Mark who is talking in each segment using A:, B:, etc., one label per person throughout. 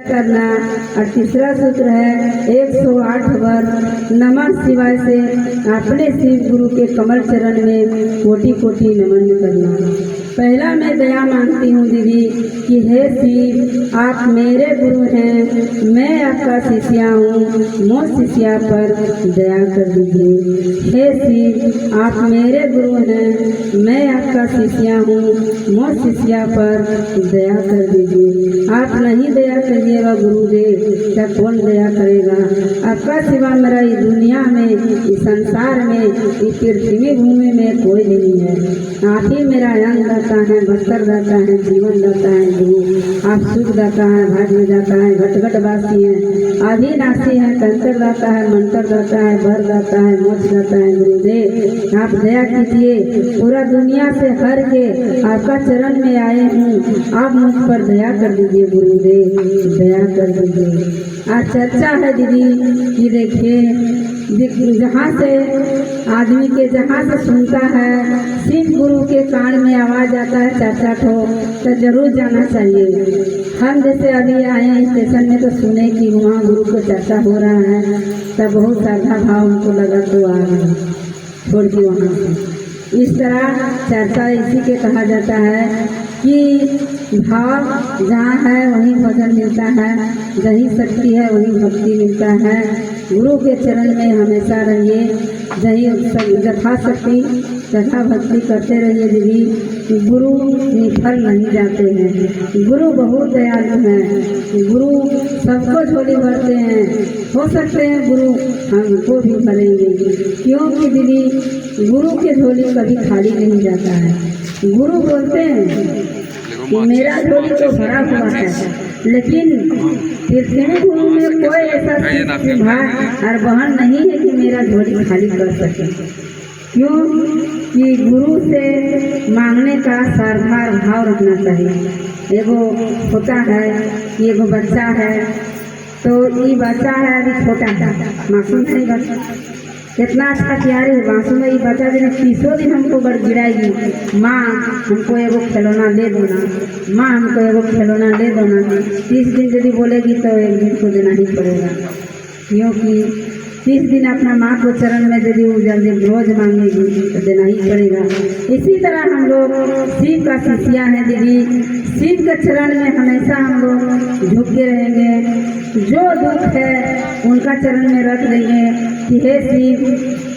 A: करना। और तीसरा सूत्र है 108 बार नमः शिवाय से अपने शिव गुरु के कमल चरण में कोटि कोटि नमन करना। पहला मैं दया मांगती हूँ दीदी कि हे शिव, आप मेरे गुरु हैं, मैं आपका शिष्या हूँ, मोह शिष्या पर दया कर दीजिए। हे शिव, आप मेरे गुरु हैं, मैं आपका शिष्या हूँ, मोह शिष्या पर दया कर दीजिए। आप नहीं दया करिएगा गुरुदेव, तब कौन दया करेगा? आपका सिवा मेरा इस दुनिया में, इस संसार में, इस पृथ्वी भूमि में कोई नहीं है। आप ही मेरा अन्न दाता है, बस्तर दाता है, जीवन दाता है गुरु। आप सुख दाता है, भाग्य दाता है, घट वासी है, आदिनाशी है, कंकर दाता है, मंत्र दाता है, वर दाता है, मोक्ष दाता है गुरुदेव। आप दया कीजिए, पूरा दुनिया से हर के आपका चरण में आए हूँ, आप मुझ पर दया कर दीजिए गुरुदेव, दया कर दीजिए। आज चर्चा है दीदी कि देखिए जहाँ से आदमी के जहाँ से सुनता है शिव गुरु के कान में आवाज़ आता है चर्चा तो जरूर जाना चाहिए। हम जैसे अभी आए हैं स्टेशन में तो सुने कि वहाँ गुरु को चर्चा हो रहा है, तब बहुत श्रद्धा भाव उनको लगा तो आ गए छोड़ के वहाँ से। इस तरह चर्चा इसी के कहा जाता है कि भाव जहाँ है वहीं भजन मिलता है, जहीं शक्ति है वहीं भक्ति मिलता है। गुरु के चरण में हमेशा रहिए, जहीं यथाशक्ति तथा भक्ति करते रहिए दीदी। गुरु निफल नहीं जाते हैं, गुरु बहुत दयालु हैं, गुरु सबको झोली भरते हैं। हो सकते हैं गुरु हमको भी भरेंगे, क्योंकि दीदी गुरु के झोली कभी खाली नहीं जाता है। गुरु बोलते हैं कि मेरा झोली तो भरा हुआ है, लेकिन पृथ्वी भूमि में कोई ऐसा भाग और बहन नहीं है कि मेरा झोली खाली कर सके। क्यों कि गुरु से मांगने का श्रद्धा भाव रखना चाहिए। एगो होता है कि एगो बच्चा है, तो ये बच्चा है अभी छोटा है, मासूम नहीं बच्चा, कितना अच्छा प्यारी है मासूम है। ये बच्चा दिन 30 दिन हमको गिराएगी, माँ हमको एगो खिलौना ले दो ना, माँ हमको एगो खिलौना ले दो ना। 30 दिन यदि बोलेगी तो एक दिन को देना ही पड़ेगा, क्योंकि 30 दिन अपना माँ को चरण में यदि वो जल्दी रोज मांगेगी तो देना ही पड़ेगा। इसी तरह हम लोग शिव का शिष्या है दीदी, शिव के चरण में हमेशा हम लोग झुके रहेंगे। जो दुख है उनका चरण में रख देंगे कि हे शिव,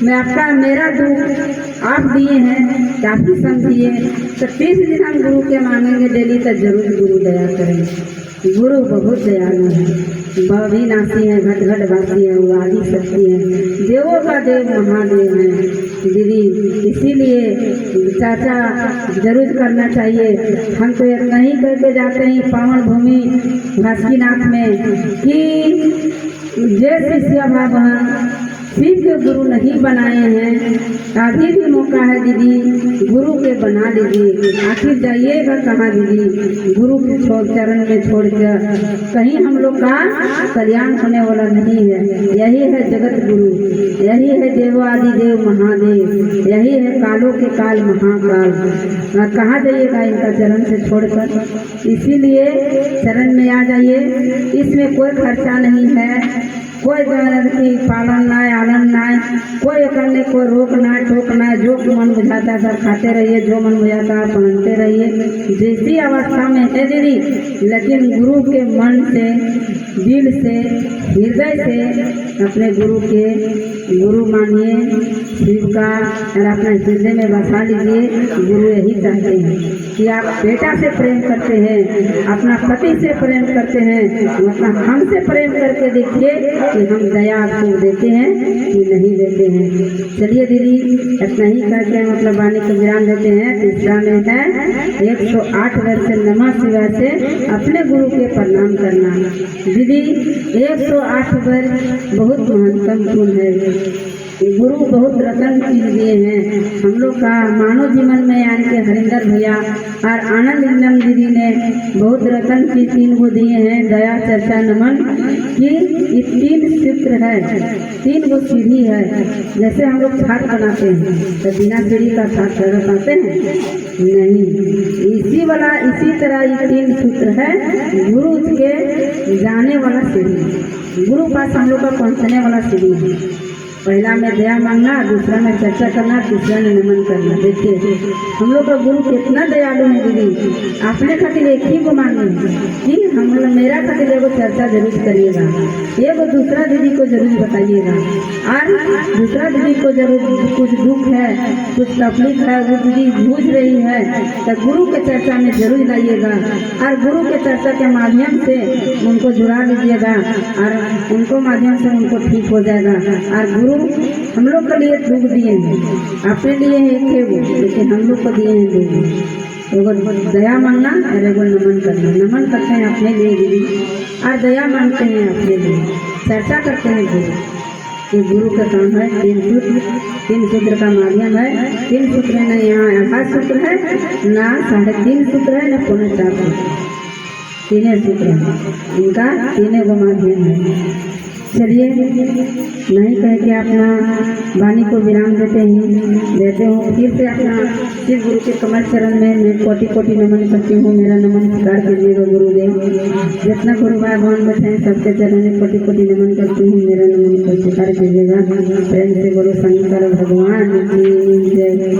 A: मैं आपका मेरा दुख आप दिए हैं, आप ही समझिए। तो 30 दिन हम गुरु के मांगेंगे डेली, तो जरूर गुरु दया करेंगे। गुरु बहुत दयालु है, अविनाशी है, घट वासी है, वो आदि शक्ति है, देवों का देव महादेव है दीदी। इसीलिए चर्चा जरूर करना चाहिए। हम तो एक नहीं करके जाते हैं पावन भूमि बासुकीनाथ में कि जय शिष्य भगवान शिव के गुरु नहीं बनाए हैं, अभी भी मौका है दीदी, गुरु के बना लीजिए। आखिर जाइएगा कहाँ दीदी, गुरु के चरण में छोड़कर कहीं हम लोग का कल्याण होने वाला नहीं है। यही है जगत गुरु, यही है देवादि देव महादेव, यही है कालों के काल महाकाल। कहाँ जाइएगा इनका चरण से छोड़कर। इसीलिए चरण में आ जाइए, इसमें कोई खर्चा नहीं है, कोई की पालन ना आलन ना, कोई करने कोई रोक ना टोक ना। जो मन बुझाता सब खाते रहिए, जो मन बुझाता पहनते रहिए, जैसी अवस्था में है दीदी, लेकिन गुरु के मन से, दिल से, हृदय से अपने गुरु के गुरु मानिए शिव का, और अपने हृदय में बसा लीजिए। गुरु यही चाहते हैं कि आप बेटा से प्रेम करते हैं, अपना पति से प्रेम करते हैं, अपना हमसे प्रेम करके देखिए कि हम दया आपको देते हैं कि नहीं देते हैं। चलिए दीदी, इतना ही करके मतलब वाणी को विराम देते हैं। तीसरा में है 108 वर्ष नमः शिवाय से अपने गुरु के प्रणाम करना। दीदी 108 वर्ष बहुत महत्वपूर्ण है। गुरु बहुत रतन चीज दिए हैं हम लोग का मानव जीवन में, यानी कि हरिंदर भैया और आनंद इंदम दीदी ने बहुत रतन की 3 गो दिए हैं। दया, चर्चा, नमन की ये 3 सूत्र है, 3 गो सीढ़ी है। जैसे हम लोग छात बनाते हैं तो बिना सीढ़ी का छात कर पाते हैं नहीं, इसी तरह ये 3 सूत्र है गुरु के जाने वाला सीढ़ी, गुरु पास हम लोग का पहुँचने वाला सीढ़ी है। पहला में दया मांगना, दूसरा में चर्चा करना, तीसरा में नमन करना। देखिए हम लोग का गुरु कितना दयालु है दीदी, अपने खातिर एक ही को मांगे कि हम लोग मेरा खातिर एगो चर्चा जरूर करिएगा, एगो दूसरा दीदी को जरूर बताइएगा, और दूसरा दीदी को जरूर कुछ दुख है, कुछ तकलीफ है, वो दीदी जूझ रही है तो गुरु के चर्चा में जरूर लाइएगा, और गुरु के चर्चा के माध्यम से उनको जुड़ा लीजिएगा और उनको माध्यम से उनको ठीक हो जाएगा। और गुरु हम लोग के लिए दुख दिए हैं, अपने लिए है एक वो, लेकिन हम लोग को दिए हैं 2, एगो दया मांगना और एगो नमन करना। नमन करते हैं अपने लिए दीदी और दया मांगते हैं अपने लिए, चर्चा करते हैं गुरु। ये गुरु का काम है। 3 सूत्र का माध्यम है। 3 सूत्र है, न यहाँ 8 सूत्र है, ना 3.5 सूत्र है, न 4.25 सूत्र, 3 सूत्र है, इनका 3 गो माध्यम है। चलिए नहीं कह के अपना वाणी को विराम देते हूँ। फिर से अपना शिव गुरु के कमल चरण में मैं कोटि कोटि नमन करती हूँ। मेरा नमन स्वीकार कीजिएगा गुरुदेव। जितना गुरु भाई बहन बैठे हैं सबके चरण में कोटि कोटि नमन करती हूँ। मेरा नमन को स्वीकार कीजिएगा। प्रेम से गुरु शंकर भगवान की जय।